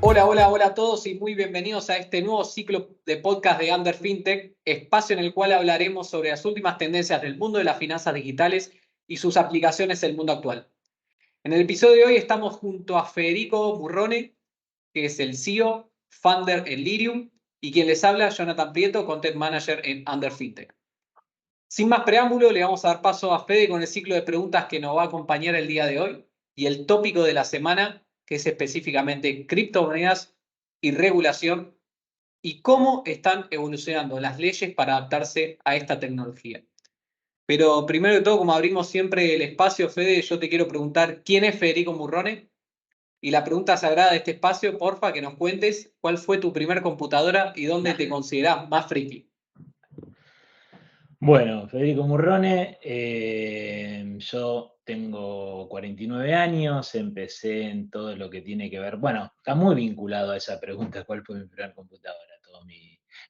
Hola, hola, hola a todos y muy bienvenidos a este nuevo ciclo de podcast de Under FinTech, espacio en el cual hablaremos sobre las últimas tendencias del mundo de las finanzas digitales y sus aplicaciones en el mundo actual. En el episodio de hoy estamos junto a Federico Burrone, que es el CEO, founder en Lirium, y quien les habla, Jonathan Prieto, Content Manager en Under FinTech. Sin más preámbulo, le vamos a dar paso a Fede con el ciclo de preguntas que nos va a acompañar el día de hoy y el tópico de la semana, que es específicamente criptomonedas y regulación y cómo están evolucionando las leyes para adaptarse a esta tecnología. Pero primero de todo, como abrimos siempre el espacio, Fede, yo te quiero preguntar, ¿quién es Federico Murrone? Y la pregunta sagrada de este espacio, porfa, que nos cuentes cuál fue tu primer computadora y dónde te considerás más friki. Bueno, Federico Murrone, yo tengo 49 años, empecé en todo lo que tiene que ver, bueno, está muy vinculado a esa pregunta, ¿cuál fue mi primera computadora?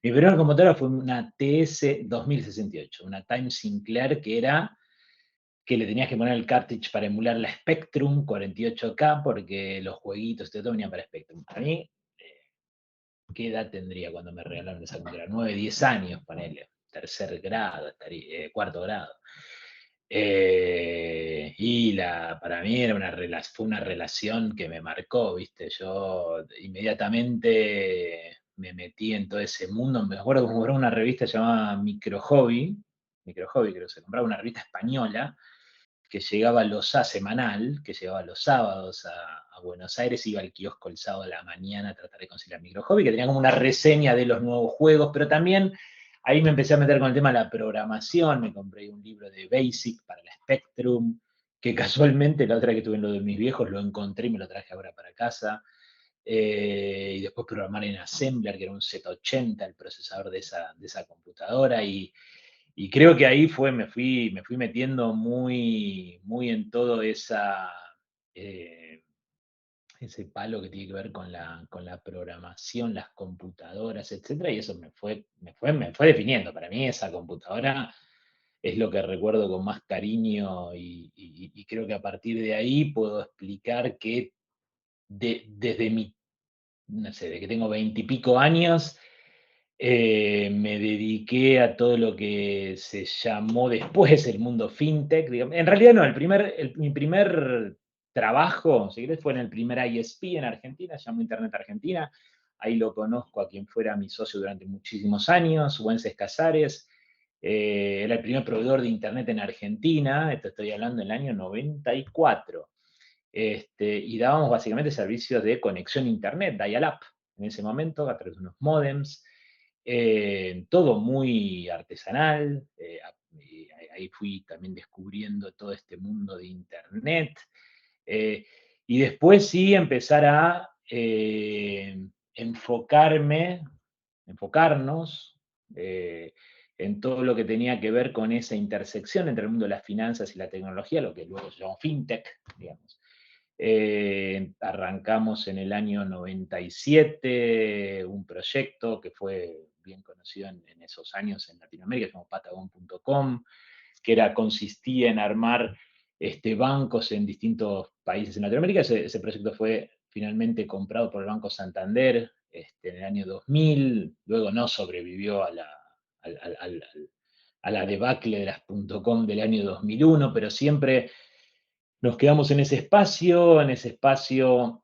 Mi primera computadora fue una TS 2068, una Time Sinclair que le tenías que poner el cartridge para emular la Spectrum 48K, porque los jueguitos y todo venían para Spectrum. A mí, ¿qué edad tendría cuando me regalaron esa computadora? 9, 10 años, ponele, tercer grado, cuarto grado. Para mí fue una relación que me marcó, ¿viste? Yo inmediatamente me metí en todo ese mundo. Me acuerdo que compré una revista llamada Micro Hobby, creo que se compraba una revista española que llegaba semanal, que llegaba los sábados a Buenos Aires, iba al kiosco el sábado de la mañana a tratar de conseguir Micro Hobby, que tenía como una reseña de los nuevos juegos, pero también ahí me empecé a meter con el tema de la programación, me compré un libro de Basic para la Spectrum, que casualmente la otra vez que tuve en lo de mis viejos lo encontré y me lo traje ahora para casa. Y después programar en Assembler, que era un Z80, el procesador de esa computadora, y creo que ahí me fui metiendo muy, muy en todo eh, ese palo que tiene que ver con la programación, las computadoras, etcétera, y eso me fue definiendo. Para mí esa computadora es lo que recuerdo con más cariño y creo que a partir de ahí puedo explicar que desde no sé, de que tengo 20 y pico años, me dediqué a todo lo que se llamó después el mundo fintech. Digamos. En realidad no, mi primer trabajo, si querés, fue en el primer ISP en Argentina, se llamó Internet Argentina. Ahí lo conozco a quien fuera mi socio durante muchísimos años, Wences Casares. Era el primer proveedor de Internet en Argentina, esto estoy hablando del año 94. Y dábamos básicamente servicios de conexión a Internet, dial-up, en ese momento, a través de unos modems, todo muy artesanal. Ahí fui también descubriendo todo este mundo de Internet. Y después sí empezar a enfocarnos en todo lo que tenía que ver con esa intersección entre el mundo de las finanzas y la tecnología, lo que luego se llamó fintech, digamos. Arrancamos en el año 97 un proyecto que fue bien conocido en esos años en Latinoamérica, como Patagon.com, que consistía en armar bancos en distintos países en Latinoamérica. Ese proyecto fue finalmente comprado por el Banco Santander en el año 2000, luego no sobrevivió a la debacle de las .com del año 2001, pero siempre nos quedamos en ese espacio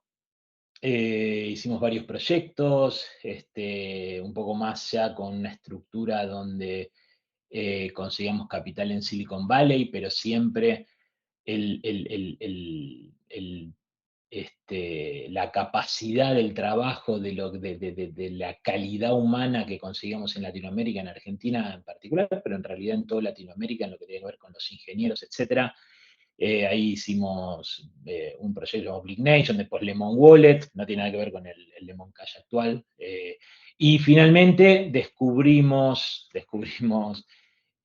hicimos varios proyectos, un poco más ya con una estructura donde conseguíamos capital en Silicon Valley, pero siempre el, el- el- el- el, la capacidad del trabajo, de la calidad humana que conseguíamos en Latinoamérica, en Argentina en particular, pero en realidad en toda Latinoamérica, en lo que tiene que ver con los ingenieros, etcétera. Ahí hicimos un proyecto llamado Big Nation, después Lemon Wallet, no tiene nada que ver con el Lemon Cash actual. Y finalmente descubrimos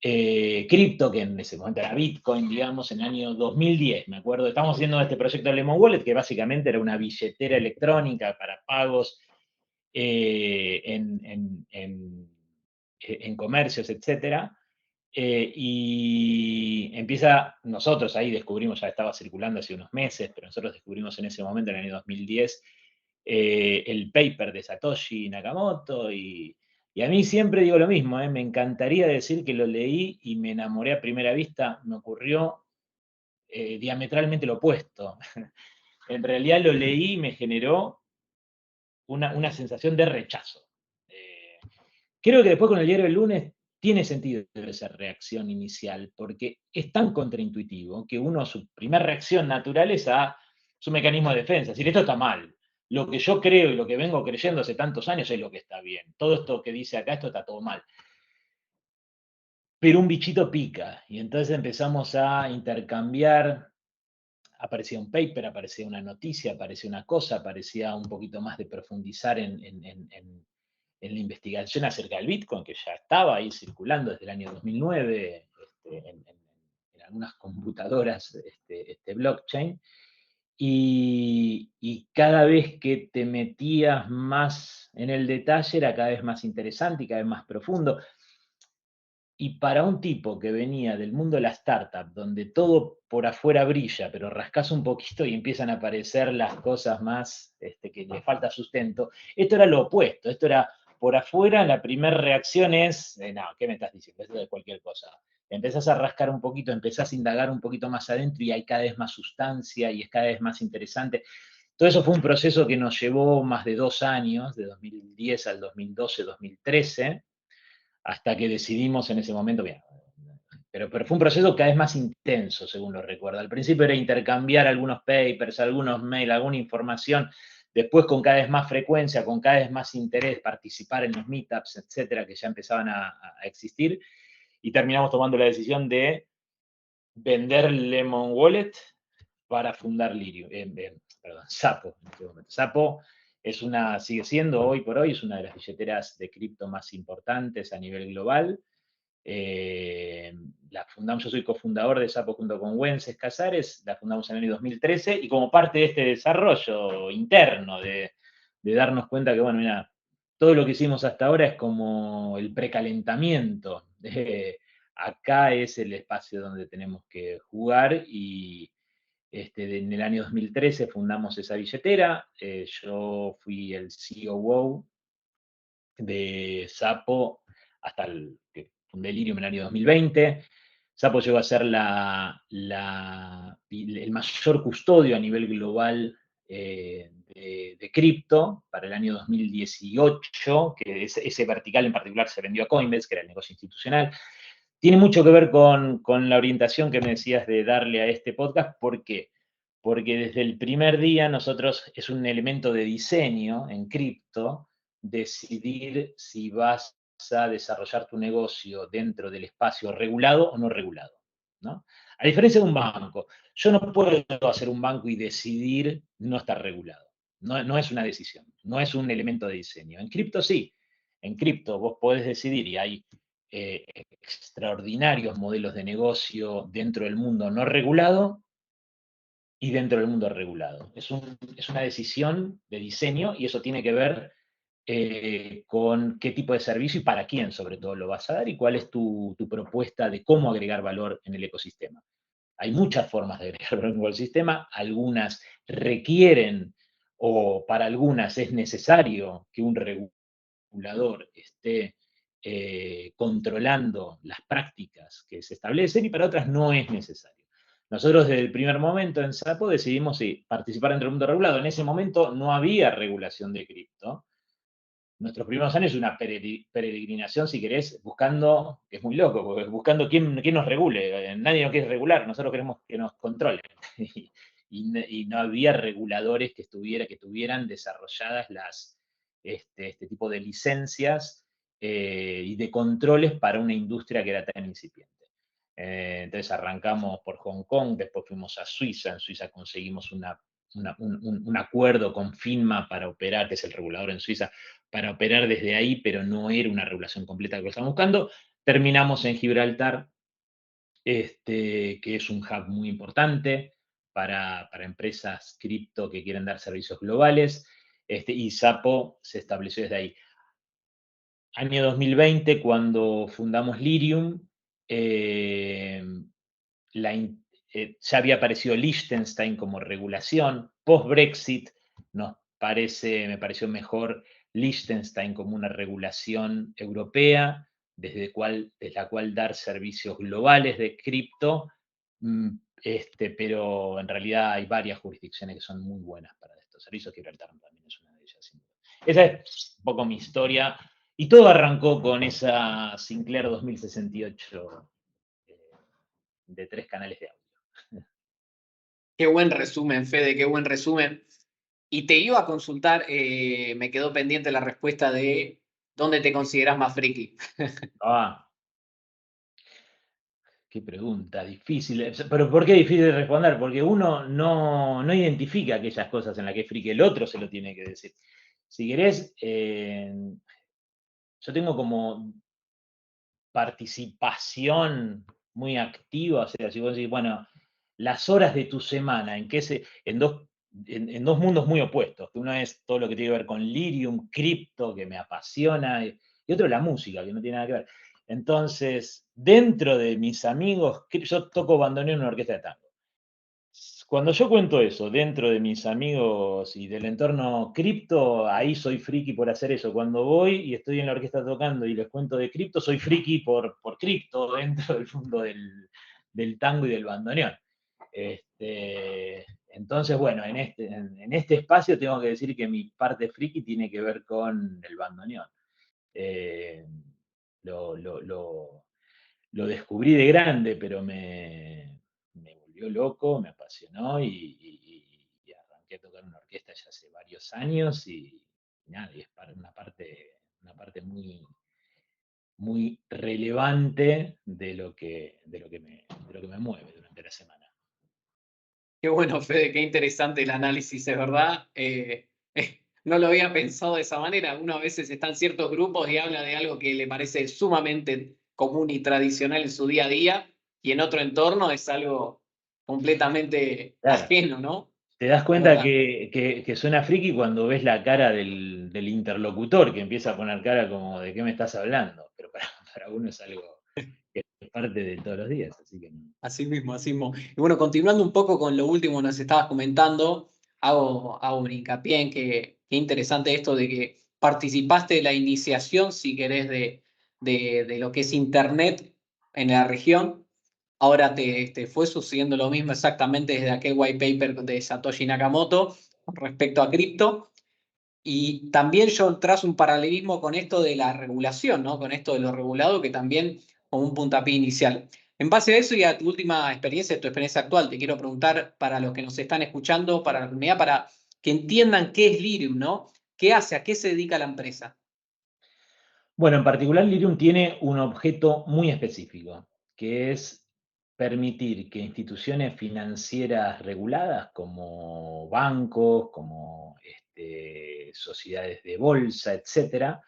cripto, que en ese momento era Bitcoin, digamos, en el año 2010, me acuerdo. Estamos haciendo este proyecto de Lemon Wallet, que básicamente era una billetera electrónica para pagos en comercios, etcétera. Y nosotros ahí descubrimos, ya estaba circulando hace unos meses, pero nosotros descubrimos en ese momento, en el año 2010, el paper de Satoshi Nakamoto, y a mí siempre digo lo mismo, me encantaría decir que lo leí y me enamoré a primera vista, me ocurrió diametralmente lo opuesto. En realidad lo leí y me generó una sensación de rechazo. Creo que después con el diario del lunes tiene sentido esa reacción inicial, porque es tan contraintuitivo que uno, su primera reacción natural es a su mecanismo de defensa. Es decir, esto está mal. Lo que yo creo y lo que vengo creyendo hace tantos años es lo que está bien. Todo esto que dice acá, esto está todo mal. Pero un bichito pica, y entonces empezamos a intercambiar. Aparecía un paper, aparecía una noticia, aparecía una cosa, aparecía un poquito más de profundizar en la investigación acerca del Bitcoin, que ya estaba ahí circulando desde el año 2009 en algunas computadoras blockchain. Y cada vez que te metías más en el detalle era cada vez más interesante y cada vez más profundo. Y para un tipo que venía del mundo de la startup, donde todo por afuera brilla, pero rascas un poquito y empiezan a aparecer las cosas más que le falta sustento, esto era lo opuesto. Esto era por afuera, la primera reacción es, no, ¿qué me estás diciendo? Esto es cualquier cosa. Empezás a rascar un poquito, empezás a indagar un poquito más adentro y hay cada vez más sustancia y es cada vez más interesante. Todo eso fue un proceso que nos llevó más de 2 años, de 2010 al 2012, 2013, hasta que decidimos en ese momento, bien, pero fue un proceso cada vez más intenso, según lo recuerdo. Al principio era intercambiar algunos papers, algunos mails, alguna información, después con cada vez más frecuencia, con cada vez más interés, participar en los meetups, etcétera, que ya empezaban a existir, y terminamos tomando la decisión de vender Lemon Wallet para fundar Lirium, Xapo, en este momento. Xapo sigue siendo hoy por hoy, es una de las billeteras de cripto más importantes a nivel global. La fundamos, yo soy cofundador de Xapo junto con Wences Casares, la fundamos en el año 2013 y como parte de este desarrollo interno de darnos cuenta que, bueno, mira, todo lo que hicimos hasta ahora es como el precalentamiento. Acá es el espacio donde tenemos que jugar y en el año 2013 fundamos esa billetera. Yo fui el COO de Xapo hasta que fundé Lirium en el año 2020. Xapo llegó a ser el mayor custodio a nivel global de cripto para el año 2018, que ese vertical en particular se vendió a Coinbase, que era el negocio institucional. Tiene mucho que ver con la orientación que me decías de darle a este podcast. ¿Por qué? Porque desde el primer día nosotros es un elemento de diseño en cripto decidir si vas a desarrollar tu negocio dentro del espacio regulado o no regulado, ¿no? A diferencia de un banco, yo no puedo hacer un banco y decidir no estar regulado. No es una decisión, no es un elemento de diseño. En cripto sí. En cripto vos podés decidir y hay extraordinarios modelos de negocio dentro del mundo no regulado y dentro del mundo regulado. Es una decisión de diseño y eso tiene que ver con qué tipo de servicio y para quién sobre todo lo vas a dar y cuál es tu propuesta de cómo agregar valor en el ecosistema. Hay muchas formas de agregar valor en el ecosistema, algunas requieren o para algunas es necesario que un regulador esté controlando las prácticas que se establecen y para otras no es necesario. Nosotros desde el primer momento en Xapo decidimos participar dentro del mundo regulado. En ese momento no había regulación de cripto. Nuestros primeros años es una peregrinación, si querés, buscando, que es muy loco, porque buscando quién nos regule. Nadie nos quiere regular, nosotros queremos que nos controlen. y no había reguladores que tuvieran desarrolladas este tipo de licencias y de controles para una industria que era tan incipiente. Entonces arrancamos por Hong Kong, después fuimos a Suiza, en Suiza conseguimos un acuerdo con FINMA para operar, que es el regulador en Suiza, para operar desde ahí, pero no era una regulación completa que estamos buscando. Terminamos en Gibraltar, que es un hub muy importante para empresas cripto que quieren dar servicios globales, y Xapo se estableció desde ahí. Año 2020, cuando fundamos Lirium, ya había aparecido Liechtenstein como regulación. Post-Brexit nos me pareció mejor Liechtenstein como una regulación europea, desde la cual dar servicios globales de cripto, pero en realidad hay varias jurisdicciones que son muy buenas para estos servicios. Gibraltar también es una de ellas, sin duda. Esa es un poco mi historia. Y todo arrancó con esa Sinclair 2068 de 3 canales de audio. Qué buen resumen, Fede, qué buen resumen. Y te iba a consultar, me quedó pendiente la respuesta de dónde te consideras más friki. Ah, qué pregunta difícil. Pero ¿por qué difícil de responder? Porque uno no identifica aquellas cosas en las que es friki, el otro se lo tiene que decir. Si querés, yo tengo como participación muy activa, o sea, si vos decís, bueno, las horas de tu semana, en dos mundos muy opuestos, que uno es todo lo que tiene que ver con Lirium, cripto, que me apasiona, y otro la música, que no tiene nada que ver. Entonces, dentro de mis amigos, yo toco bandoneón en una orquesta de tango. Cuando yo cuento eso dentro de mis amigos y del entorno cripto, ahí soy friki por hacer eso. Cuando voy y estoy en la orquesta tocando y les cuento de cripto, soy friki por cripto dentro del mundo del tango y del bandoneón. Entonces, bueno, en este espacio tengo que decir que mi parte friki tiene que ver con el bandoneón. Eh, lo, lo- lo- lo descubrí de grande, pero me volvió loco, me apasionó y arranqué a tocar una orquesta ya hace varios años y nada, y es una parte muy relevante de lo que me mueve durante la semana. Qué bueno, Fede, qué interesante el análisis, es verdad. No lo había pensado de esa manera. Uno a veces está en ciertos grupos y habla de algo que le parece sumamente común y tradicional en su día a día, y en otro entorno es algo completamente Claro, ajeno, ¿no? te das Es cuenta verdad. que suena friki cuando ves la cara del interlocutor, que empieza a poner cara como de qué me estás hablando, pero para uno es algo que es parte de todos los días, así que Así mismo, así mismo. Y bueno, continuando un poco con lo último que nos estabas comentando, hago un hincapié en que qué interesante esto de que participaste de la iniciación, si querés, de lo que es Internet en la región. Ahora te fue sucediendo lo mismo exactamente desde aquel white paper de Satoshi Nakamoto con respecto a cripto. Y también yo trazo un paralelismo con esto de la regulación, ¿no? Con esto de lo regulado, que también como un puntapié inicial. En base a eso y a tu última experiencia, tu experiencia actual, te quiero preguntar para los que nos están escuchando, para la comunidad, para que entiendan qué es Lirium, ¿no? ¿Qué hace? ¿A qué se dedica la empresa? bueno, en particular Lirium tiene un objeto muy específico, que es permitir que instituciones financieras reguladas como bancos, como sociedades de bolsa, etcétera,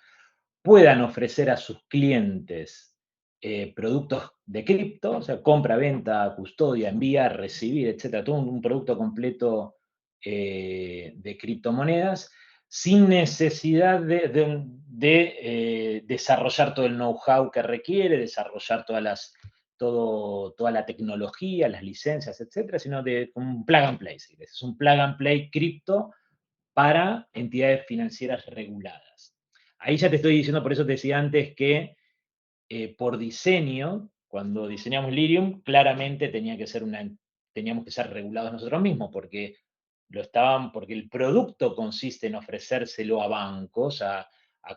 puedan ofrecer a sus clientes productos de cripto, o sea, compra, venta, custodia, enviar, recibir, etcétera, todo un producto completo de criptomonedas sin necesidad de desarrollar todo el know-how que requiere, desarrollar toda la tecnología, las licencias, etcétera, sino de un plug and play. ¿Sí? Es un plug and play cripto para entidades financieras reguladas. Ahí ya te estoy diciendo, por eso te decía antes que por diseño, cuando diseñamos Lirium, claramente teníamos que ser regulados nosotros mismos, porque el producto consiste en ofrecérselo a bancos, a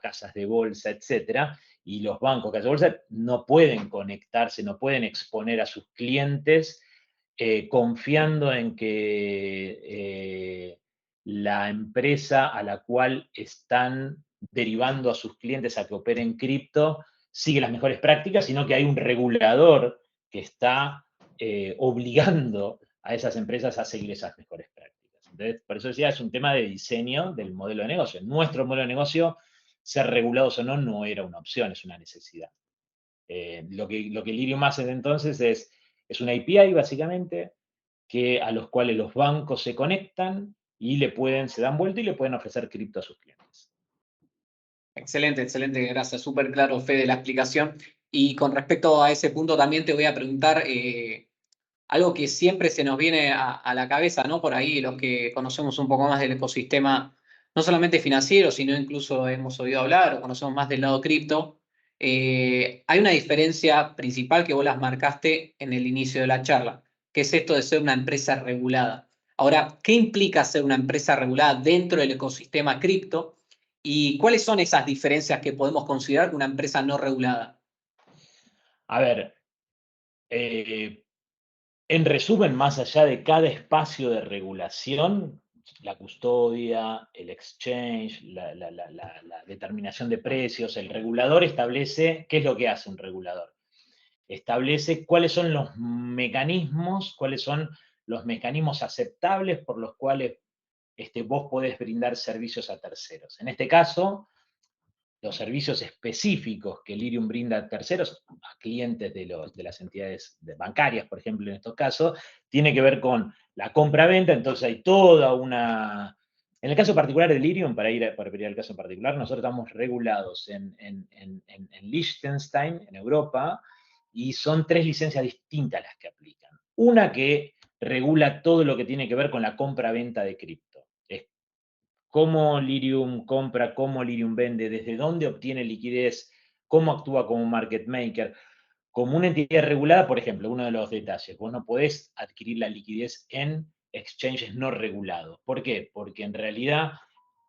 casas de bolsa, etcétera, y los bancos, casas de bolsa, no pueden conectarse, no pueden exponer a sus clientes confiando en que la empresa a la cual están derivando a sus clientes a que operen cripto sigue las mejores prácticas, sino que hay un regulador que está obligando a esas empresas a seguir esas mejores prácticas. Entonces, por eso decía, es un tema de diseño del modelo de negocio. En nuestro modelo de negocio, ser regulados o no, no era una opción, es una necesidad. Lo que Lirium hace entonces es una API, básicamente, a los cuales los bancos se conectan y se dan vuelta y le pueden ofrecer cripto a sus clientes. Excelente, excelente, gracias. Súper claro, Fede, la explicación. Y con respecto a ese punto también te voy a preguntar algo que siempre se nos viene a la cabeza, ¿no? Por ahí los que conocemos un poco más del ecosistema no solamente financiero, sino incluso hemos oído hablar o conocemos más del lado cripto. Hay una diferencia principal que vos las marcaste en el inicio de la charla, que es esto de ser una empresa regulada. Ahora, ¿qué implica ser una empresa regulada dentro del ecosistema cripto? ¿Y cuáles son esas diferencias que podemos considerar que una empresa no regulada? A ver, eh, en resumen, más allá de cada espacio de regulación, la custodia, el exchange, la determinación de precios, el regulador establece, ¿qué es lo que hace un regulador? Establece cuáles son los mecanismos aceptables por los cuales vos podés brindar servicios a terceros. En este caso, los servicios específicos que Lirium brinda a terceros, a clientes de las entidades bancarias, por ejemplo, en estos casos, tiene que ver con la compra-venta, entonces hay toda una... En el caso particular de Lirium, para ir al caso en particular, nosotros estamos regulados en Liechtenstein, en Europa, y son 3 licencias distintas las que aplican. Una que regula todo lo que tiene que ver con la compra-venta de cripto. Es cómo Lirium compra, cómo Lirium vende, desde dónde obtiene liquidez, cómo actúa como market maker. Como una entidad regulada, por ejemplo, uno de los detalles, vos no podés adquirir la liquidez en exchanges no regulados. ¿Por qué? Porque en realidad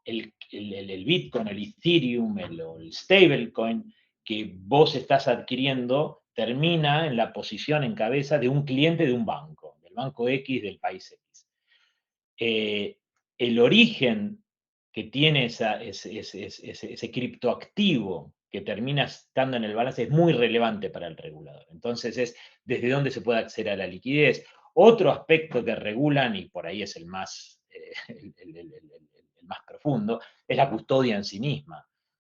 el Bitcoin, el Ethereum, el stablecoin que vos estás adquiriendo termina en la posición en cabeza de un cliente de un banco, del banco X del país X. El origen que tiene ese criptoactivo que termina estando en el balance es muy relevante para el regulador. Entonces es desde dónde se puede acceder a la liquidez. Otro aspecto que regulan, y por ahí es el más, el más profundo, es la custodia en sí misma.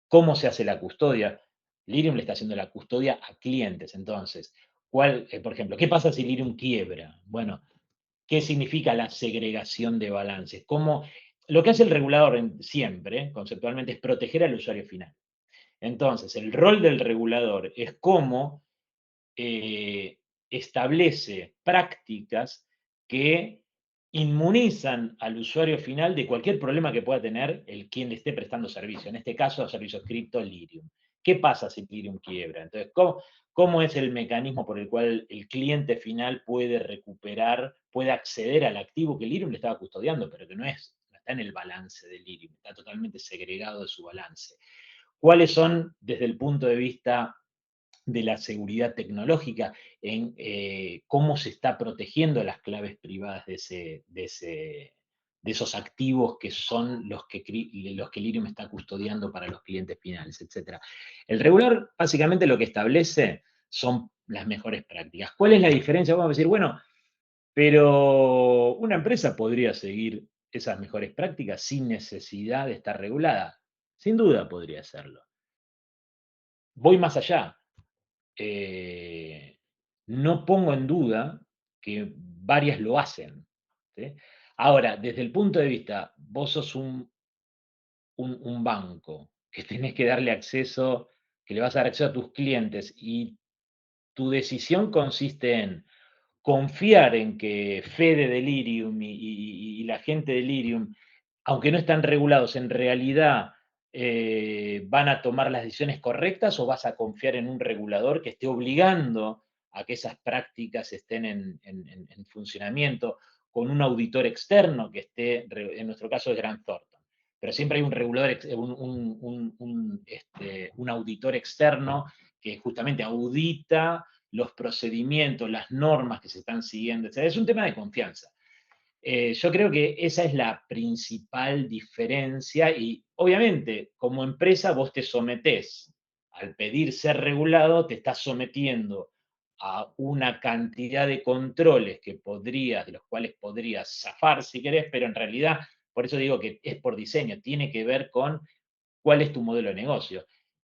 ¿Cómo se hace la custodia? Lirium le está haciendo la custodia a clientes. Entonces, por ejemplo, ¿qué pasa si Lirium quiebra? Bueno, qué significa la segregación de balances. Lo que hace el regulador siempre, conceptualmente, es proteger al usuario final. Entonces, el rol del regulador es cómo establece prácticas que inmunizan al usuario final de cualquier problema que pueda tener quien le esté prestando servicio. En este caso, servicios cripto Lirium. ¿Qué pasa si Lirium quiebra? Entonces, ¿cómo es el mecanismo por el cual el cliente final puede recuperar, puede acceder al activo que Lirium le estaba custodiando, pero que no está en el balance de Lirium, está totalmente segregado de su balance? ¿Cuáles son, desde el punto de vista de la seguridad tecnológica, en cómo se está protegiendo las claves privadas de esos activos que son los que Lirium está custodiando para los clientes finales, etcétera? El regulador básicamente lo que establece son las mejores prácticas. ¿Cuál es la diferencia? Vamos a decir, bueno, pero una empresa podría seguir esas mejores prácticas sin necesidad de estar regulada. Sin duda podría hacerlo. Voy más allá. No pongo en duda que varias lo hacen. ¿Sí? Ahora, desde el punto de vista, vos sos un banco que tenés que darle acceso, que le vas a dar acceso a tus clientes y tu decisión consiste en confiar en que Fede de Lirium y la gente de Lirium, aunque no están regulados, en realidad van a tomar las decisiones correctas, o vas a confiar en un regulador que esté obligando a que esas prácticas estén en funcionamiento, con un auditor externo que esté, en nuestro caso es Grant Thornton, pero siempre hay un regulador, un auditor externo que justamente audita los procedimientos, las normas que se están siguiendo, etc. Es un tema de confianza. Yo creo que esa es la principal diferencia y obviamente como empresa vos te sometés, al pedir ser regulado, te estás sometiendo a una cantidad de controles de los cuales podrías zafar si querés, pero en realidad, por eso digo que es por diseño, tiene que ver con cuál es tu modelo de negocio.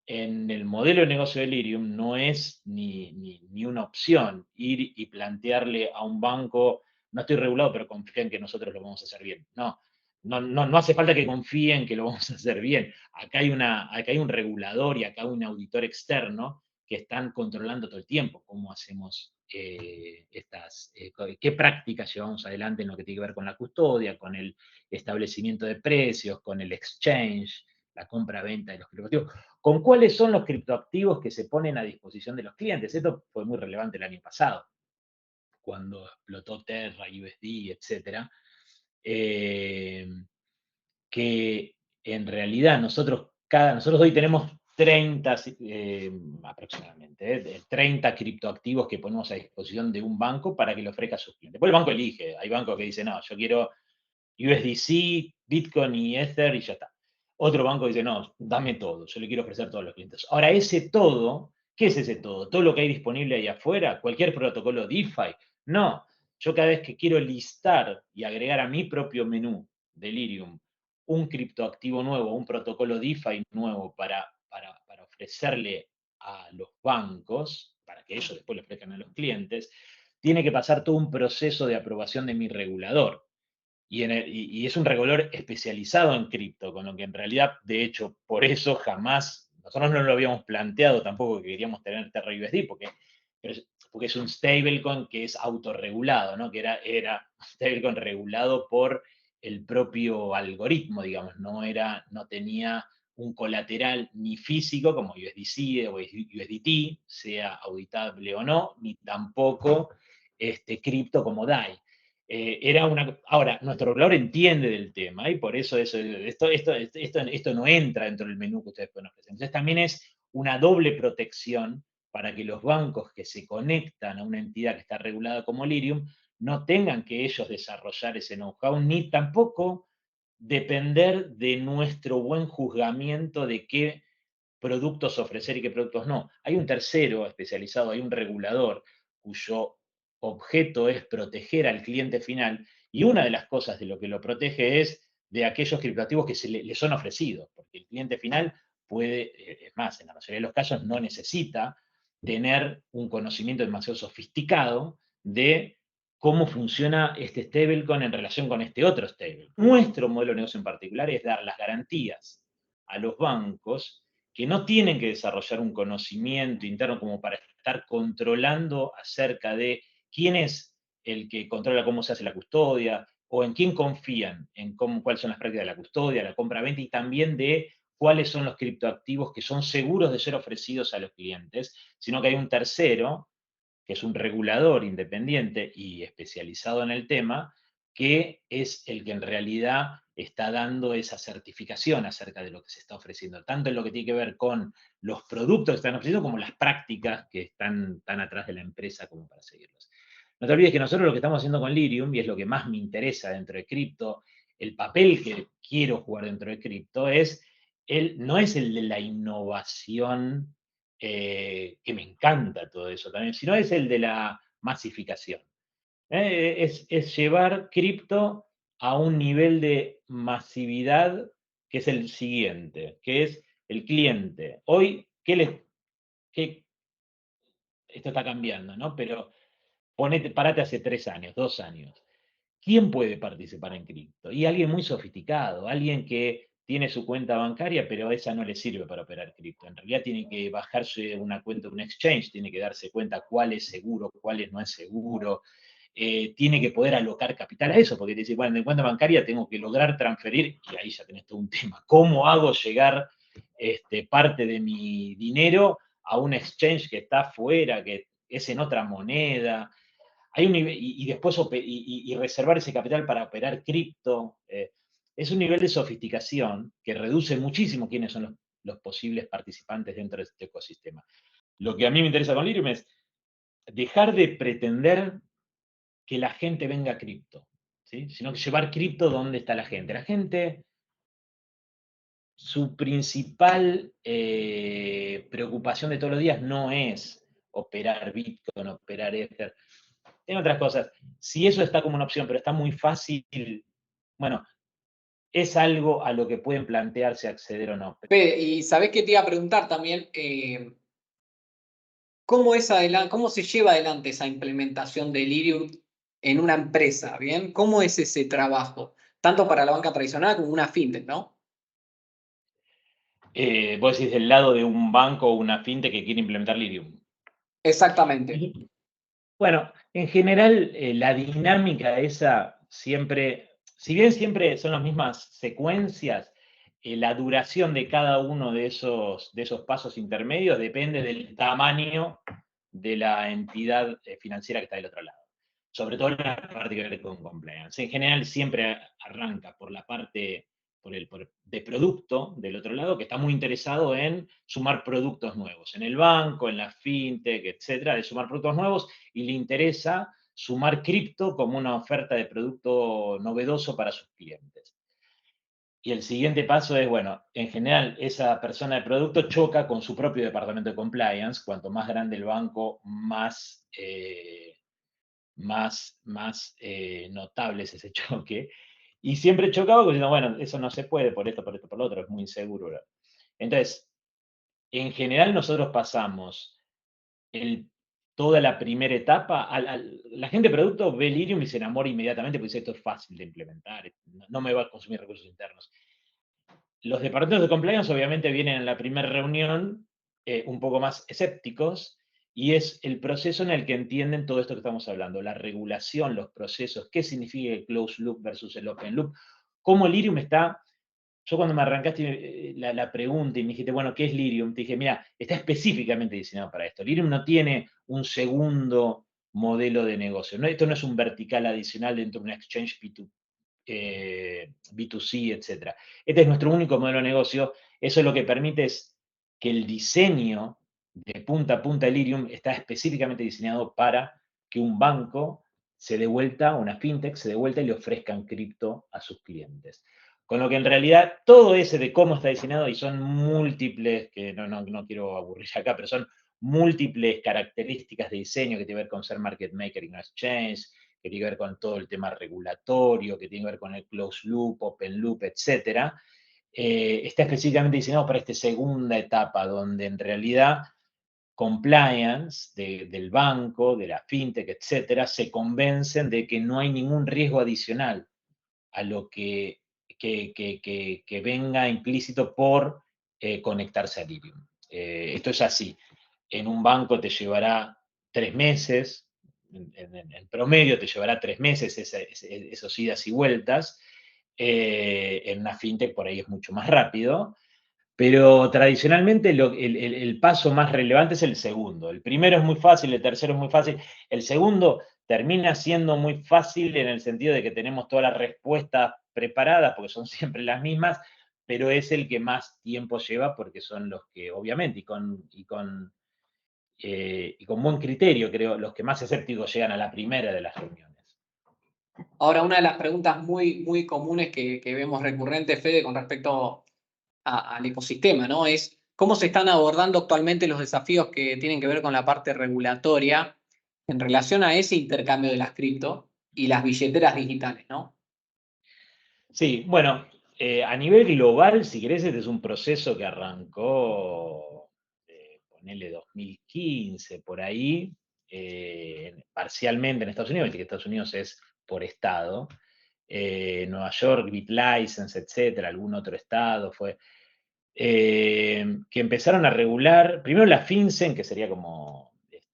En el modelo de negocio de Lirium no es ni una opción ir y plantearle a un banco, no estoy regulado, pero confía en que nosotros lo vamos a hacer bien. No hace falta que confíen que lo vamos a hacer bien. Acá hay un regulador y acá hay un auditor externo que están controlando todo el tiempo cómo hacemos qué prácticas llevamos adelante en lo que tiene que ver con la custodia, con el establecimiento de precios, con el exchange, la compra-venta de los criptoactivos, con cuáles son los criptoactivos que se ponen a disposición de los clientes. Esto fue muy relevante el año pasado, cuando explotó Terra, USD, etcétera, que en realidad nosotros hoy tenemos 30 aproximadamente, 30 criptoactivos que ponemos a disposición de un banco para que le ofrezca a sus clientes. Después el banco elige, hay bancos que dicen, no, yo quiero USDC, Bitcoin y Ether y ya está. Otro banco dice, no, dame todo, yo le quiero ofrecer a todos los clientes. Ahora, ese todo, ¿qué es ese todo? ¿Todo lo que hay disponible ahí afuera? ¿Cualquier protocolo DeFi? No, yo cada vez que quiero listar y agregar a mi propio menú de Ethereum un criptoactivo nuevo, un protocolo DeFi nuevo para ofrecerle a los bancos, para que ellos después le ofrezcan a los clientes, tiene que pasar todo un proceso de aprobación de mi regulador. Y es un regulador especializado en cripto, con lo que en realidad, de hecho, por eso jamás, nosotros no lo habíamos planteado tampoco que queríamos tener Terra USD, porque es un stablecoin que es autorregulado, ¿no? Que era un stablecoin regulado por el propio algoritmo, digamos, no tenía un colateral ni físico como USDC o USDT, sea auditable o no, ni tampoco cripto como DAI. Ahora, nuestro regulador entiende del tema y por eso esto no entra dentro del menú que ustedes pueden ofrecer. Entonces también es una doble protección para que los bancos que se conectan a una entidad que está regulada como Ethereum no tengan que ellos desarrollar ese know-how, ni tampoco depender de nuestro buen juzgamiento de qué productos ofrecer y qué productos no. Hay un tercero especializado, hay un regulador cuyo objeto es proteger al cliente final, y una de las cosas de lo que lo protege es de aquellos criptoactivos que le son ofrecidos, porque el cliente final puede, es más, en la mayoría de los casos no necesita tener un conocimiento demasiado sofisticado de cómo funciona este stablecoin en relación con este otro stablecoin. Nuestro modelo de negocio en particular es dar las garantías a los bancos que no tienen que desarrollar un conocimiento interno como para estar controlando acerca de quién es el que controla cómo se hace la custodia, o en quién confían, en cuáles son las prácticas de la custodia, la compra-venta, y también de cuáles son los criptoactivos que son seguros de ser ofrecidos a los clientes, sino que hay un tercero, que es un regulador independiente y especializado en el tema, que es el que en realidad está dando esa certificación acerca de lo que se está ofreciendo, tanto en lo que tiene que ver con los productos que están ofreciendo como las prácticas que están tan atrás de la empresa como para seguirlos. No te olvides que nosotros lo que estamos haciendo con Lirium, y es lo que más me interesa dentro de cripto, el papel que quiero jugar dentro de cripto no es el de la innovación, que me encanta todo eso también, sino es el de la masificación. Es llevar cripto a un nivel de masividad que es el siguiente, que es el cliente. Hoy, esto está cambiando, ¿no? Pero parate hace 3 años, 2 años. ¿Quién puede participar en cripto? Y alguien muy sofisticado, alguien que tiene su cuenta bancaria, pero esa no le sirve para operar cripto. En realidad tiene que bajarse una cuenta de un exchange, tiene que darse cuenta cuál es seguro, cuál no es seguro, tiene que poder alocar capital a eso, porque te dice, bueno, en mi cuenta bancaria tengo que lograr transferir, y ahí ya tenés todo un tema. ¿Cómo hago llegar parte de mi dinero a un exchange que está afuera, que es en otra moneda? Hay un nivel, y después reservar ese capital para operar cripto. Es un nivel de sofisticación que reduce muchísimo quiénes son los posibles participantes dentro de este ecosistema. Lo que a mí me interesa con Lirium es dejar de pretender que la gente venga a cripto, ¿sí? Sino que llevar cripto donde está la gente. La gente, su principal preocupación de todos los días no es operar Bitcoin, operar Ether. En otras cosas, si eso está como una opción, pero está muy fácil, bueno, es algo a lo que pueden plantearse acceder o no. Fede, y sabés que te iba a preguntar también, ¿cómo se lleva adelante esa implementación de Ethereum en una empresa? ¿Bien? ¿Cómo es ese trabajo? Tanto para la banca tradicional como una fintech, ¿no? Vos decís del lado de un banco o una fintech que quiere implementar Lirium. Exactamente. Bueno, en general, la dinámica esa siempre, si bien siempre son las mismas secuencias, la duración de cada uno de esos pasos intermedios depende del tamaño de la entidad financiera que está del otro lado. Sobre todo en la parte que ver con compliance. En general siempre arranca por la parte de producto del otro lado, que está muy interesado en sumar productos nuevos. En el banco, en la fintech, etcétera, de sumar productos nuevos, y le interesa sumar cripto como una oferta de producto novedoso para sus clientes. Y el siguiente paso es, bueno, en general esa persona de producto choca con su propio departamento de compliance. Cuanto más grande el banco, más notable es ese choque. Y siempre chocaba diciendo, bueno, eso no se puede por esto, por lo otro, es muy inseguro. Entonces, en general nosotros pasamos el, toda la primera etapa, la gente de producto ve Lirium y se enamora inmediatamente porque dice, esto es fácil de implementar, no me va a consumir recursos internos. Los departamentos de compliance obviamente vienen en la primera reunión un poco más escépticos, y es el proceso en el que entienden todo esto que estamos hablando, la regulación, los procesos, qué significa el closed loop versus el open loop, cómo Lirium está. Yo cuando me arrancaste la pregunta y me dijiste, bueno, ¿qué es Lirium? Te dije, mira, está específicamente diseñado para esto. Lirium no tiene un segundo modelo de negocio. No, esto no es un vertical adicional dentro de un exchange B2C, etc. Este es nuestro único modelo de negocio. Eso lo que permite es que el diseño de punta a punta de Lirium está específicamente diseñado para que un banco se dé vuelta, una fintech se dé vuelta y le ofrezcan cripto a sus clientes. Con lo que en realidad todo ese de cómo está diseñado, y son múltiples, que no quiero aburrir acá, pero son múltiples características de diseño que tiene que ver con ser market maker y no exchange, que tiene que ver con todo el tema regulatorio, que tiene que ver con el closed loop, open loop, etcétera, está específicamente diseñado para esta segunda etapa, donde en realidad compliance del banco, de la fintech, etcétera, se convencen de que no hay ningún riesgo adicional a lo que venga implícito por conectarse a Lirium. Esto es así. En un banco te llevará 3 meses, en promedio te llevará 3 meses esos idas y vueltas. En una fintech por ahí es mucho más rápido, pero tradicionalmente el paso más relevante es el segundo. El primero es muy fácil, el tercero es muy fácil. El segundo termina siendo muy fácil en el sentido de que tenemos todas las respuestas preparadas, porque son siempre las mismas, pero es el que más tiempo lleva porque son los que, obviamente, y con buen criterio, creo, los que más escépticos llegan a la primera de las reuniones. Ahora, una de las preguntas muy, muy comunes que vemos recurrente, Fede, con respecto al ecosistema, ¿no? Es cómo se están abordando actualmente los desafíos que tienen que ver con la parte regulatoria en relación a ese intercambio de las cripto y las billeteras digitales, ¿no? Sí, bueno, a nivel global, si querés, este es un proceso que arrancó, ponele 2015, por ahí, parcialmente en Estados Unidos, viste que Estados Unidos es por estado. Nueva York, BitLicense, etcétera, algún otro estado fue, que empezaron a regular, primero la FinCEN, que sería como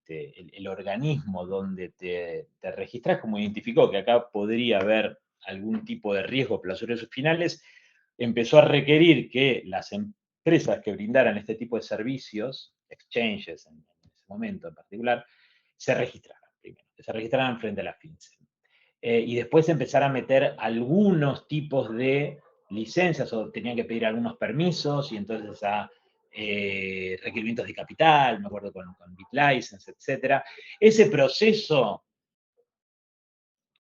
el organismo donde te registras, como identificó que acá podría haber algún tipo de riesgo para los usuarios finales, empezó a requerir que las empresas que brindaran este tipo de servicios, exchanges en ese momento en particular, se registraran primero, que se registraran frente a la FinCEN. Y después empezar a meter algunos tipos de licencias, o tenían que pedir algunos permisos, y entonces a requerimientos de capital, me acuerdo con BitLicense, etc. Ese proceso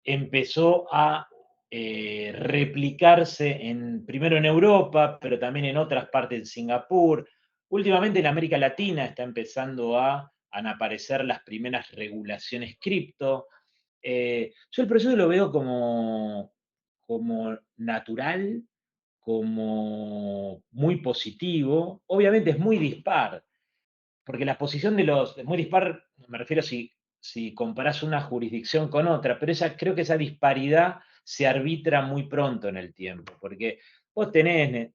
empezó a replicarse primero en Europa, pero también en otras partes de Singapur. Últimamente en América Latina está empezando a aparecer las primeras regulaciones cripto. Yo el proceso lo veo como natural, como muy positivo. Obviamente es muy dispar, porque la posición muy dispar, me refiero si comparás una jurisdicción con otra, pero creo que esa disparidad se arbitra muy pronto en el tiempo, porque vos tenés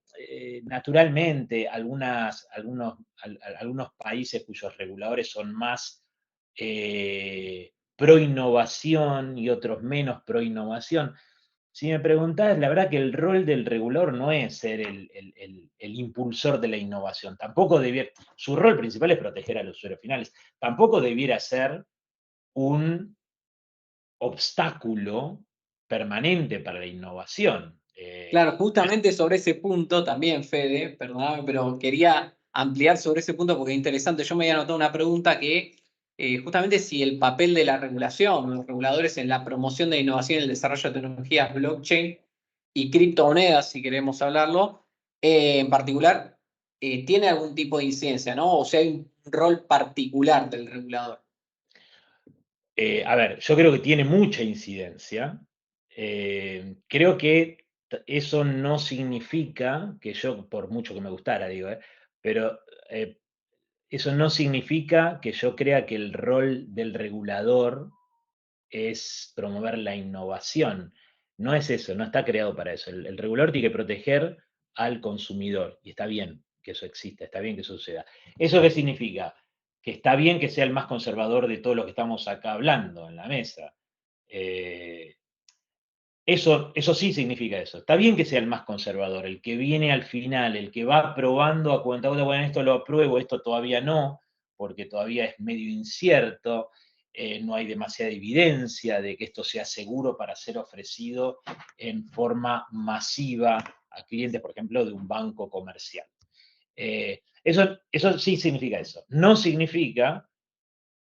naturalmente algunos países cuyos reguladores son más pro innovación y otros menos pro innovación. Si me preguntás, la verdad que el rol del regulador no es ser el impulsor de la innovación. Tampoco debiera, su rol principal es proteger a los usuarios finales. Tampoco debiera ser un obstáculo permanente para la innovación. Claro, justamente sobre ese punto también, Fede, perdóname, pero quería ampliar sobre ese punto porque es interesante. Yo me había anotado una pregunta que justamente si el papel de la regulación, los reguladores en la promoción de innovación y el desarrollo de tecnologías blockchain y criptomonedas, si queremos hablarlo, en particular, tiene algún tipo de incidencia, ¿no? O sea, hay un rol particular del regulador. A ver, yo creo que tiene mucha incidencia. Creo que eso no significa que yo, por mucho que me gustara, digo, pero eh, eso no significa que yo crea que el rol del regulador es promover la innovación. No es eso, no está creado para eso. El regulador tiene que proteger al consumidor y está bien que eso exista, está bien que eso suceda. ¿Eso qué significa? Que está bien que sea el más conservador de todo lo que estamos acá hablando en la mesa. Eh, eso sí significa eso. Está bien que sea el más conservador, el que viene al final, el que va probando a cuenta, bueno, esto lo apruebo, esto todavía no, porque todavía es medio incierto, no hay demasiada evidencia de que esto sea seguro para ser ofrecido en forma masiva a clientes, por ejemplo, de un banco comercial. Eso sí significa eso. No significa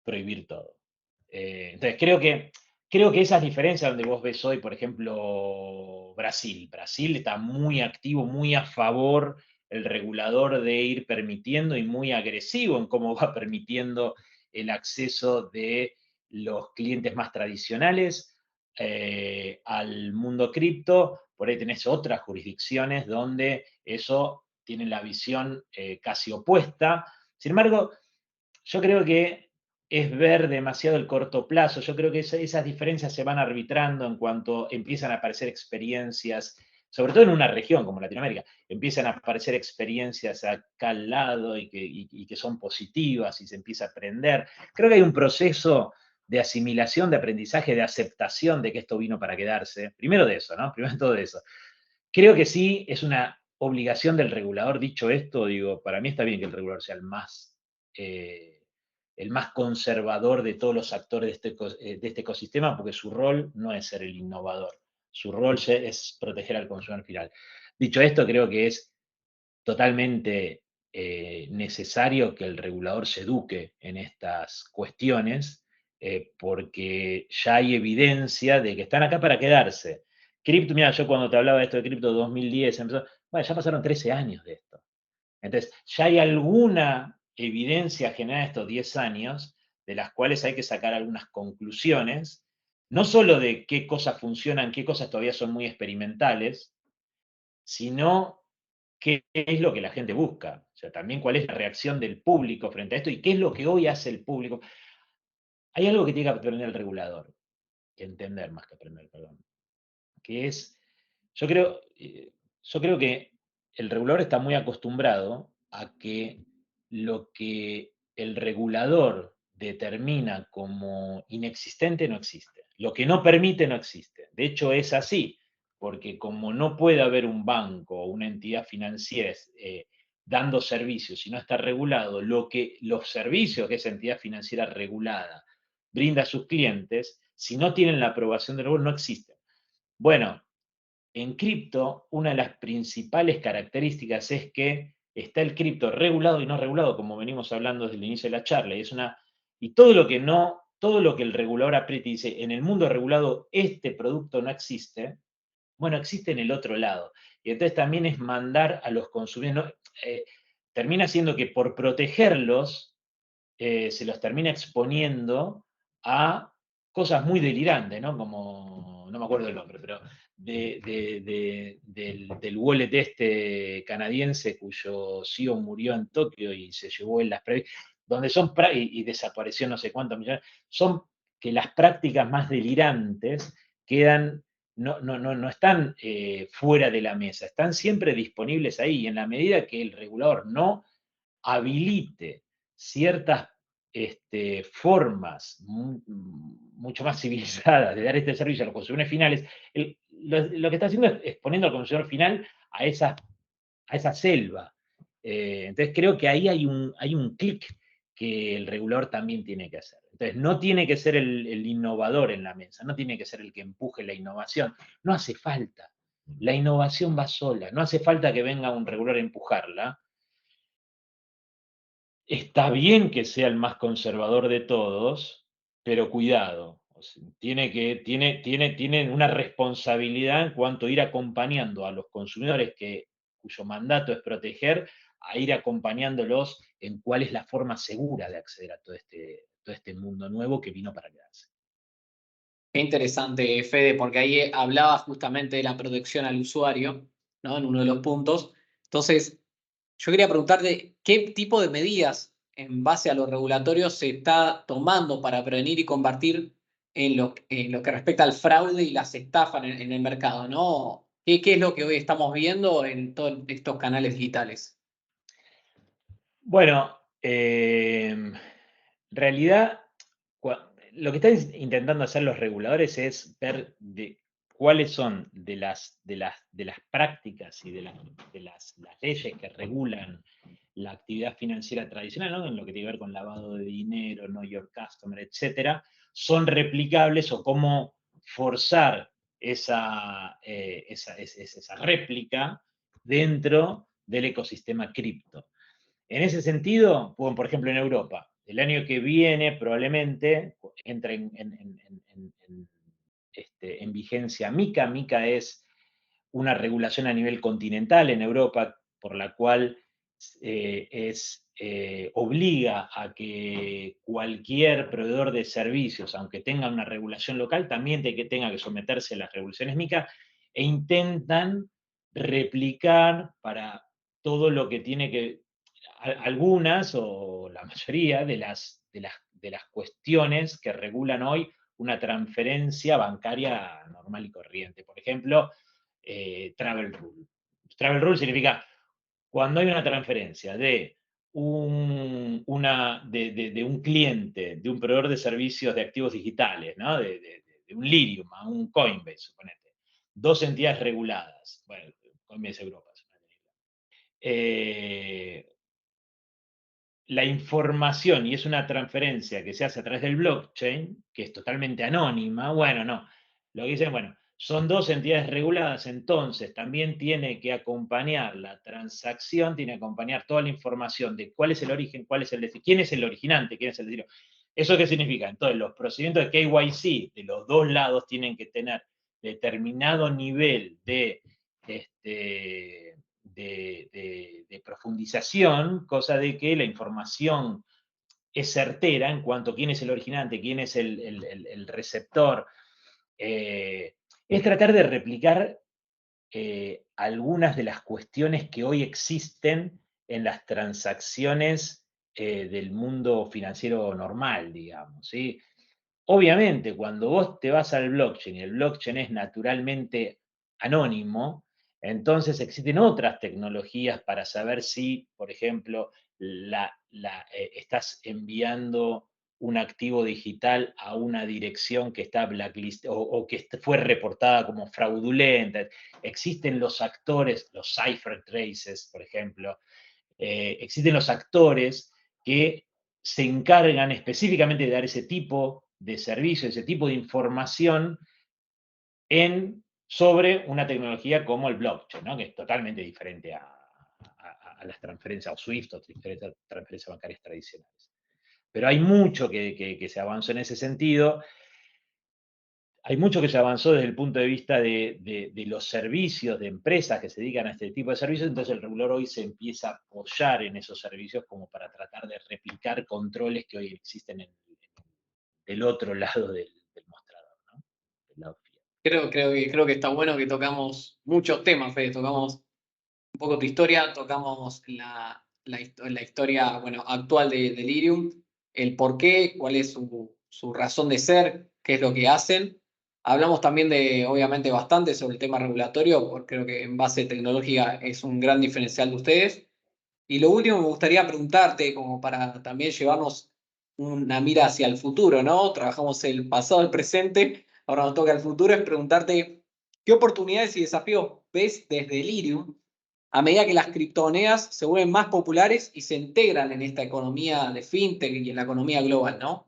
prohibir todo. Entonces, creo que esas diferencias donde vos ves hoy, por ejemplo, Brasil está muy activo, muy a favor el regulador de ir permitiendo y muy agresivo en cómo va permitiendo el acceso de los clientes más tradicionales al mundo cripto. Por ahí tenés otras jurisdicciones donde eso tiene la visión casi opuesta. Sin embargo, yo creo que es ver demasiado el corto plazo. Yo creo que esas diferencias se van arbitrando en cuanto empiezan a aparecer experiencias, sobre todo en una región como Latinoamérica, empiezan a aparecer experiencias acá al lado y que son positivas y se empieza a aprender. Creo que hay un proceso de asimilación, de aprendizaje, de aceptación de que esto vino para quedarse. Primero de eso, ¿no? Primero de todo eso. Creo que sí es una obligación del regulador. Dicho esto, digo, para mí está bien que el regulador sea el más conservador de todos los actores de este ecosistema, porque su rol no es ser el innovador, su rol es proteger al consumidor final. Dicho esto, creo que es totalmente necesario que el regulador se eduque en estas cuestiones, porque ya hay evidencia de que están acá para quedarse. Cripto, mira, yo cuando te hablaba de esto de cripto 2010, bueno, ya pasaron 13 años de esto. Entonces, ya hay alguna evidencia generada estos 10 años de las cuales hay que sacar algunas conclusiones, no solo de qué cosas funcionan, qué cosas todavía son muy experimentales, sino qué es lo que la gente busca. O sea, también cuál es la reacción del público frente a esto y qué es lo que hoy hace el público. Hay algo que tiene que aprender el regulador, que entender más que aprender, perdón, que es, yo creo, yo creo que el regulador está muy acostumbrado a que lo que el regulador determina como inexistente no existe. Lo que no permite no existe. De hecho, es así, porque como no puede haber un banco o una entidad financiera dando servicios si no está regulado, los servicios que esa entidad financiera regulada brinda a sus clientes, si no tienen la aprobación del regulador, no existen. Bueno, en cripto, una de las principales características es que está el cripto regulado y no regulado, como venimos hablando desde el inicio de la charla, y todo lo que no, todo lo que el regulador aprieta y dice, en el mundo regulado este producto no existe, bueno, existe en el otro lado. Y entonces también es mandar a los consumidores, ¿no? Termina siendo que por protegerlos, se los termina exponiendo a cosas muy delirantes, ¿no? Como, no me acuerdo el nombre, pero del wallet este canadiense cuyo CEO murió en Tokio y se llevó en las donde son y desapareció no sé cuántos millones, son que las prácticas más delirantes quedan no están fuera de la mesa, están siempre disponibles ahí. Y en la medida que el regulador no habilite ciertas formas mucho más civilizadas de dar este servicio a los consumidores finales, lo que está haciendo es exponiendo al consumidor final a esa selva. Entonces creo que ahí hay un clic que el regulador también tiene que hacer. Entonces no tiene que ser el innovador en la mesa, no tiene que ser el que empuje la innovación, no hace falta. La innovación va sola, no hace falta que venga un regulador a empujarla. Está bien que sea el más conservador de todos, pero cuidado, o sea, tiene una responsabilidad en cuanto a ir acompañando a los consumidores cuyo mandato es proteger, a ir acompañándolos en cuál es la forma segura de acceder a todo este mundo nuevo que vino para quedarse. Qué interesante, Fede, porque ahí hablaba justamente de la protección al usuario, ¿no? En uno de los puntos. Entonces, yo quería preguntarte qué tipo de medidas en base a los regulatorios se está tomando para prevenir y combatir en lo que respecta al fraude y las estafas en el mercado, ¿no? ¿Qué es lo que hoy estamos viendo en todos estos canales digitales? Bueno, en realidad, lo que están intentando hacer los reguladores es ver cuáles son de las prácticas y las leyes que regulan la actividad financiera tradicional, ¿no? En lo que tiene que ver con lavado de dinero, know your customer, etcétera, son replicables o cómo forzar esa réplica dentro del ecosistema cripto. En ese sentido, por ejemplo, en Europa, el año que viene probablemente entra en vigencia MiCA. MiCA es una regulación a nivel continental en Europa por la cual obliga a que cualquier proveedor de servicios, aunque tenga una regulación local, también tenga que someterse a las regulaciones MiCA, e intentan replicar para todo lo que tiene que, algunas o la mayoría de las cuestiones que regulan hoy una transferencia bancaria normal y corriente. Por ejemplo, travel rule. Travel rule significa cuando hay una transferencia de un cliente, de un proveedor de servicios de activos digitales, ¿no? de un Lirium a un Coinbase, suponete. Dos entidades reguladas. Bueno, Coinbase Europa. La información, y es una transferencia que se hace a través del blockchain, que es totalmente anónima, bueno, no. Lo que dicen, bueno, son dos entidades reguladas, entonces también tiene que acompañar la transacción, tiene que acompañar toda la información de cuál es el origen, cuál es el destino, quién es el originante, quién es el destino. ¿Eso qué significa? Entonces, los procedimientos de KYC de los dos lados tienen que tener determinado nivel de profundización, cosa de que la información es certera en cuanto a quién es el originante, quién es el receptor. Es tratar de replicar algunas de las cuestiones que hoy existen en las transacciones del mundo financiero normal, digamos. ¿Sí? Obviamente, cuando vos te vas al blockchain y el blockchain es naturalmente anónimo, entonces existen otras tecnologías para saber si, por ejemplo, estás enviando un activo digital a una dirección que está blacklist o que fue reportada como fraudulenta. Existen los actores, los cipher traces, por ejemplo, existen los actores que se encargan específicamente de dar ese tipo de servicio, ese tipo de información sobre una tecnología como el blockchain, ¿no? Que es totalmente diferente a las transferencias o SWIFT o transferencias bancarias tradicionales. Pero hay mucho que se avanzó en ese sentido. Hay mucho que se avanzó desde el punto de vista de los servicios de empresas que se dedican a este tipo de servicios, entonces el regulador hoy se empieza a apoyar en esos servicios como para tratar de replicar controles que hoy existen del otro lado del mostrador, ¿no? Del lado fiat. Creo que está bueno que tocamos muchos temas, Fede. Tocamos un poco tu historia, tocamos la historia bueno, actual de Delirium, el por qué, cuál es su razón de ser, qué es lo que hacen. Hablamos también de, obviamente, bastante sobre el tema regulatorio, porque creo que en base tecnológica es un gran diferencial de ustedes. Y lo último me gustaría preguntarte, como para también llevarnos una mira hacia el futuro, ¿no? Trabajamos el pasado, el presente, ahora nos toca el futuro, es preguntarte qué oportunidades y desafíos ves desde Delirium a medida que las criptomonedas se vuelven más populares y se integran en esta economía de fintech y en la economía global, ¿no?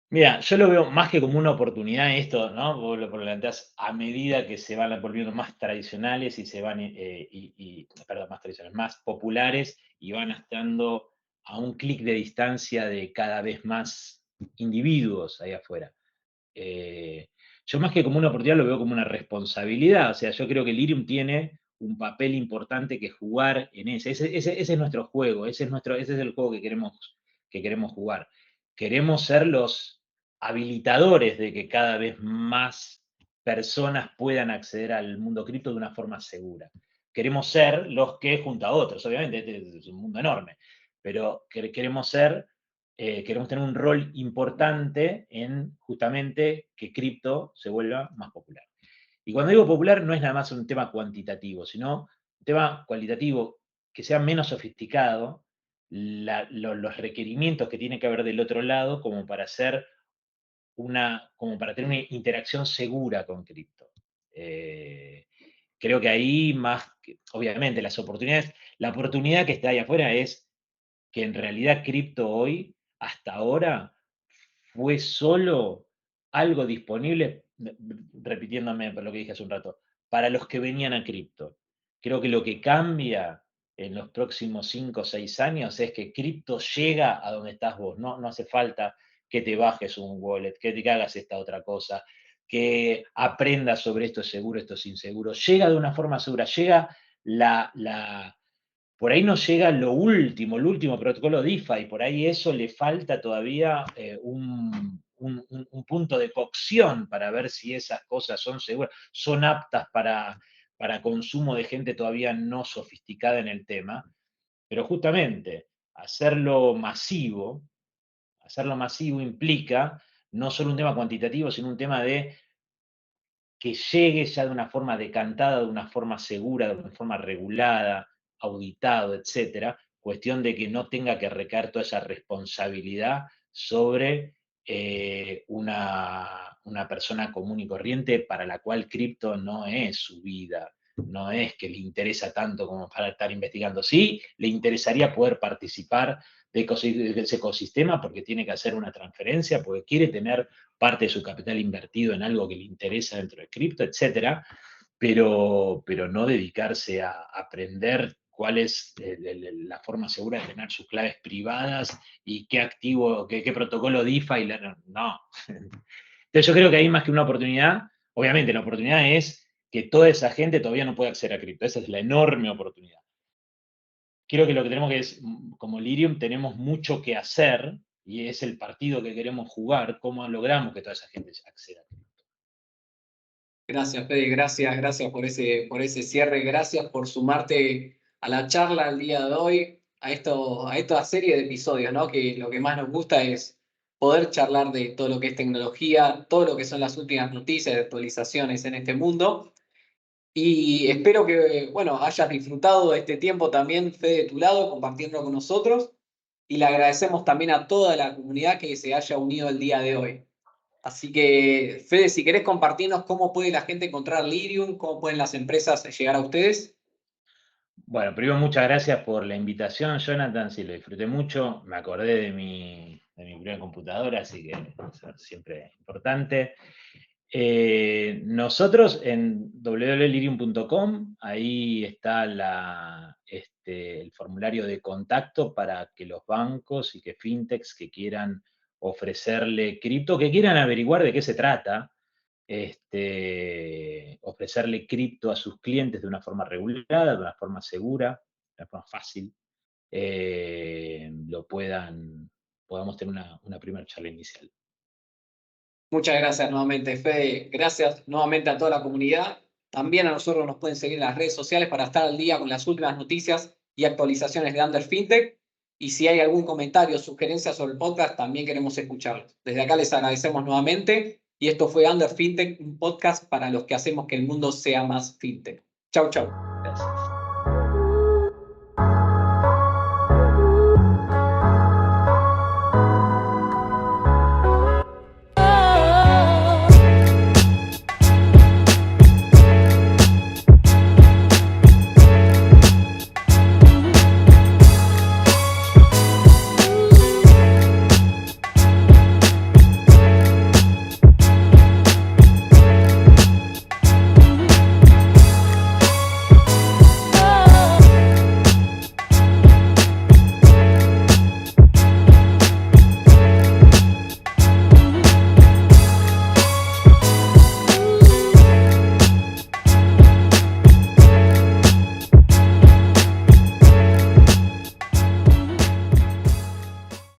Mira, yo lo veo más que como una oportunidad esto, ¿no? Vos lo planteás a medida que se van volviendo más tradicionales y se van, perdón, más tradicionales, más populares y van estando a un clic de distancia de cada vez más individuos ahí afuera. Eh, yo más que como una oportunidad lo veo como una responsabilidad. O sea, yo creo que Lirium tiene un papel importante que jugar en ese. Ese es nuestro juego, ese es el juego que queremos jugar. Queremos ser los habilitadores de que cada vez más personas puedan acceder al mundo cripto de una forma segura. Queremos ser los que, junto a otros, obviamente, este es un mundo enorme, pero queremos ser queremos tener un rol importante en justamente que cripto se vuelva más popular. Y cuando digo popular no es nada más un tema cuantitativo, sino un tema cualitativo que sea menos sofisticado, los requerimientos que tiene que haber del otro lado como para hacer como para tener una interacción segura con cripto. Eh, Creo que ahí más, obviamente, la oportunidad que está ahí afuera es que en realidad cripto hoy, hasta ahora, fue solo algo disponible, repitiéndome por lo que dije hace un rato, para los que venían a cripto. Creo que lo que cambia en los próximos 5 o 6 años es que cripto llega a donde estás vos. No hace falta que te bajes un wallet, que te hagas esta otra cosa, que aprendas sobre esto es seguro, esto es inseguro. Llega de una forma segura, llega la, la, por ahí no llega el último protocolo DeFi, por ahí eso le falta todavía un punto de cocción para ver si esas cosas son seguras, son aptas para consumo de gente todavía no sofisticada en el tema, pero justamente hacerlo masivo implica no solo un tema cuantitativo, sino un tema de que llegue ya de una forma decantada, de una forma segura, de una forma regulada, auditado, etcétera, cuestión de que no tenga que recaer toda esa responsabilidad sobre una persona común y corriente para la cual cripto no es su vida, no es que le interesa tanto como para estar investigando. Sí, le interesaría poder participar de ese ecosistema porque tiene que hacer una transferencia, porque quiere tener parte de su capital invertido en algo que le interesa dentro de cripto, etcétera, pero no dedicarse a aprender cuál es la forma segura de tener sus claves privadas y qué activo, qué protocolo DeFi, no. Entonces yo creo que hay más que una oportunidad, obviamente la oportunidad es que toda esa gente todavía no puede acceder a cripto, esa es la enorme oportunidad. Creo que lo que tenemos que es, como Lirium, tenemos mucho que hacer y es el partido que queremos jugar, cómo logramos que toda esa gente acceda. Gracias, Fede, gracias por ese cierre, gracias por sumarte a la charla el día de hoy, a esta serie de episodios, ¿no? Que lo que más nos gusta es poder charlar de todo lo que es tecnología, todo lo que son las últimas noticias y actualizaciones en este mundo. Y espero que, bueno, hayas disfrutado de este tiempo también, Fede, de tu lado, compartiendo con nosotros. Y le agradecemos también a toda la comunidad que se haya unido el día de hoy. Así que, Fede, si querés compartirnos cómo puede la gente encontrar Lirium, cómo pueden las empresas llegar a ustedes. Bueno, primero muchas gracias por la invitación, Jonathan, sí, lo disfruté mucho, me acordé de mi primera computadora, así que eso es siempre importante. Nosotros en www.lirium.com, ahí está el formulario de contacto para que los bancos y que fintechs que quieran ofrecerle cripto, que quieran averiguar de qué se trata, ofrecerle cripto a sus clientes de una forma regulada, de una forma segura, de una forma fácil, podamos tener una primera charla inicial. Muchas gracias nuevamente, Fede. Gracias nuevamente a toda la comunidad. También a nosotros nos pueden seguir en las redes sociales para estar al día con las últimas noticias y actualizaciones de Under FinTech. Y si hay algún comentario o sugerencia sobre el podcast, también queremos escucharlos. Desde acá les agradecemos nuevamente. Y esto fue Under FinTech, un podcast para los que hacemos que el mundo sea más FinTech. Chau, chau. Gracias.